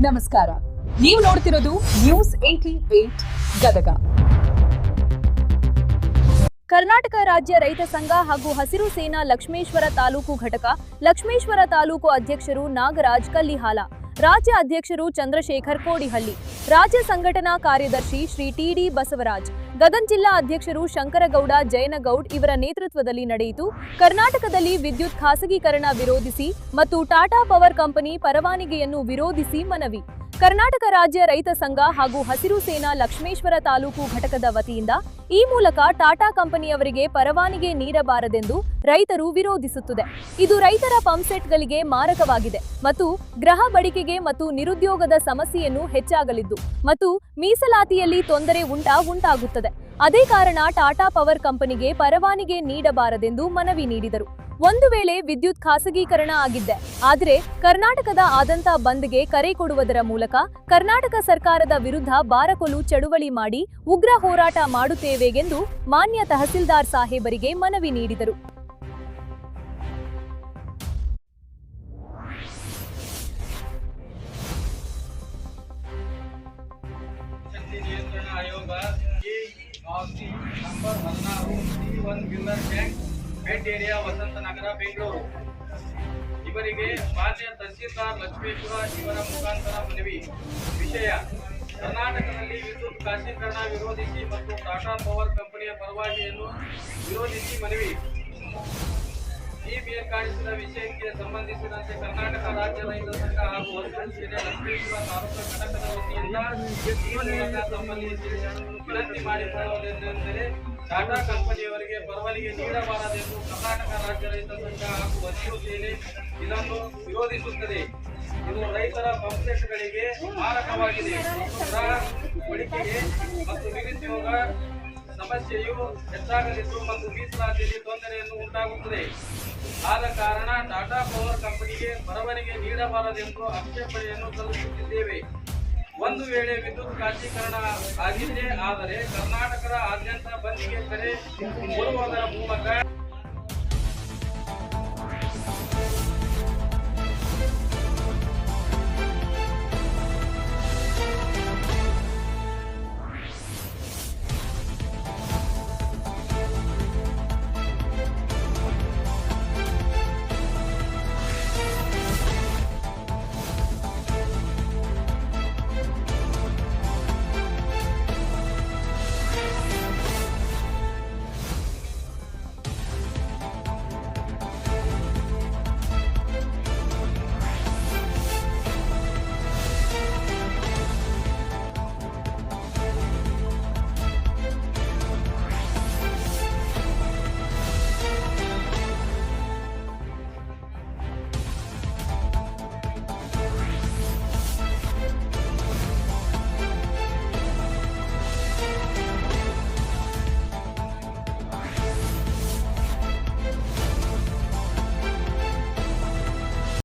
ನಮಸ್ಕಾರ, ನೀವು ನೋಡ್ತಿರೋದು ನ್ಯೂಸ್ 88 ಗದಗ. ಕರ್ನಾಟಕ ರಾಜ್ಯ ರೈತ ಸಂಘ ಹಾಗೂ ಹಸಿರು ಸೇನಾ ಲಕ್ಷ್ಮೇಶ್ವರ ತಾಲೂಕು ಘಟಕ ಲಕ್ಷ್ಮೇಶ್ವರ ತಾಲೂಕು ಅಧ್ಯಕ್ಷರು ನಾಗರಾಜ್ ಕಲ್ಲಿಹಾಲ, ರಾಜ್ಯ ಅಧ್ಯಕ್ಷರು ಚಂದ್ರಶೇಖರ್ ಕೋಡಿಹಳ್ಳಿ, ರಾಜ್ಯ ಸಂಘಟನಾ ಕಾರ್ಯದರ್ಶಿ ಶ್ರೀ ಟಿ.ಡಿ. ಬಸವರಾಜ್, ಗದಗ ಜಿಲ್ಲಾ ಅಧ್ಯಕ್ಷರು ಶಂಕರಗೌಡ ಜಯನಗೌಡ್ ಇವರ ನೇತೃತ್ವದಲ್ಲಿ ನಡೆಯಿತು. ಕರ್ನಾಟಕದಲ್ಲಿ ವಿದ್ಯುತ್ ಖಾಸಗೀಕರಣ ವಿರೋಧಿಸಿ ಮತ್ತು ಟಾಟಾ ಪವರ್ ಕಂಪನಿ ಪರವಾನಗಿಯನ್ನು ವಿರೋಧಿಸಿ ಮನವಿ. ಕರ್ನಾಟಕ ರಾಜ್ಯ ರೈತ ಸಂಘ ಹಾಗೂ ಹಸಿರು ಸೇನಾ ಲಕ್ಷ್ಮೇಶ್ವರ ತಾಲೂಕು ಘಟಕದ ವತಿಯಿಂದ ಈ ಮೂಲಕ ಟಾಟಾ ಕಂಪನಿಯವರಿಗೆ ಪರವಾನಗಿ ನೀಡಬಾರದೆಂದು ರೈತರು ವಿರೋಧಿಸುತ್ತದೆ. ಇದು ರೈತರ ಪಂಪ್ಸೆಟ್ಗಳಿಗೆ ಮಾರಕವಾಗಿದೆ ಮತ್ತು ಗೃಹ ಬಳಿಕೆಗೆ ಮತ್ತು ನಿರುದ್ಯೋಗದ ಸಮಸ್ಯೆಯನ್ನು ಹೆಚ್ಚಾಗಲಿದ್ದು ಮತ್ತು ಮೀಸಲಾತಿಯಲ್ಲಿ ತೊಂದರೆ ಉಂಟಾಗುತ್ತದೆ. ಅದೇ ಕಾರಣ ಟಾಟಾ ಪವರ್ ಕಂಪನಿಗೆ ಪರವಾನಗಿ ನೀಡಬಾರದೆಂದು ಮನವಿ ನೀಡಿದರು. ಒಂದು ವೇಳೆ ವಿದ್ಯುತ್ ಖಾಸಗೀಕರಣ ಆಗಿದ್ದೆ ಆದರೆ ಕರ್ನಾಟಕದ ಆದಂತ ಬಂದ್ಗೆ ಕರೆ ಕೊಡುವುದರ ಮೂಲಕ ಕರ್ನಾಟಕ ಸರ್ಕಾರದ ವಿರುದ್ಧ ಬಾರಕೊಲು ಚಳುವಳಿ ಮಾಡಿ ಉಗ್ರ ಹೋರಾಟ ಮಾಡುತ್ತೇವೆಂದು ಮಾನ್ಯ ತಹಸೀಲ್ದಾರ್ ಸಾಹೇಬರಿಗೆ ಮನವಿ ನೀಡಿದರು. ಬೆಡ್ ಏರಿಯಾ ವಸಂತನಗರ ಬೆಂಗಳೂರು ಇವರಿಗೆ ಮಾನ್ಯ ತಹಸೀಲ್ದಾರ್ ಲಕ್ಷ್ಮೇಶ್ವರ ಇವರ ಮುಖಾಂತರ ಮನವಿ. ವಿಷಯ: ಕರ್ನಾಟಕದಲ್ಲಿ ವಿದ್ಯುತ್ ಖಾಸಗೀಕರಣ ವಿರೋಧಿಸಿ ಮತ್ತು ಟಾಟಾ ಪವರ್ ಕಂಪನಿಯ ಪರವಾನಗಿಯನ್ನು ವಿರೋಧಿಸಿ ಮನವಿ. ಈ ಮೇಲ್ಕಾಣಿಸಿದ ವಿಷಯಕ್ಕೆ ಸಂಬಂಧಿಸಿದಂತೆ ಕರ್ನಾಟಕ ರಾಜ್ಯ ರೈತ ಸಂಘ ಹಾಗೂ ಹಸಿರು ಸೇನೆ ಲಕ್ಷ್ಮೇಶ್ವರ ತಾಲೂಕು ಘಟಕದ ವತಿಯಿಂದ ಈ ಮೂಲಕ ತಮ್ಮಲ್ಲಿ ವಿನಂತಿ ಮಾಡಿಕೊಳ್ಳುವುದೆಂದರೆ ಟಾಟಾ ಕಂಪನಿಯವರಿಗೆ ಪರವಾನಗಿ ನೀಡಬಾರದೆಂದು ಕರ್ನಾಟಕ ರಾಜ್ಯ ರೈತ ಸಂಘ ಹಾಗೂ ಹಸಿರು ಸೇನೆ ಇದನ್ನು ವಿರೋಧಿಸುತ್ತದೆ. ಇದು ರೈತರ ಪಂಪ್ಸೆಟ್ಗಳಿಗೆ ಮಾರಕವಾಗಿದೆ. ಗೃಹ ಬಳಿಕೆಗೆ ಮತ್ತು ನಿರುದ್ಯೋಗ ಸಮಸ್ಯೆಯು ಹೆಚ್ಚಾಗಲಿದ್ದು ಮತ್ತು ಮೀಸಲಾತಿಯಲ್ಲಿ ತೊಂದರೆಯನ್ನು ಉಂಟಾಗುತ್ತದೆ. ಆದ ಕಾರಣ ಟಾಟಾ ಪವರ್ ಕಂಪನಿಗೆ ಪರವಾನಗಿ ನೀಡಬಾರದೆಂದು ಆಕ್ಷೇಪಣೆಯನ್ನು ಸಲ್ಲಿಸುತ್ತಿದ್ದೇವೆ. ಒಂದು ವೇಳೆ ವಿದ್ಯುತ್ ಖಾಸಗೀಕರಣ ಆಗಿದ್ದೇ ಆದರೆ ಕರ್ನಾಟಕದ ಆದ್ಯಂತ ಬಂದ್ಗೆ ಕರೆ ಕೊಡುವುದರ ಮೂಲಕ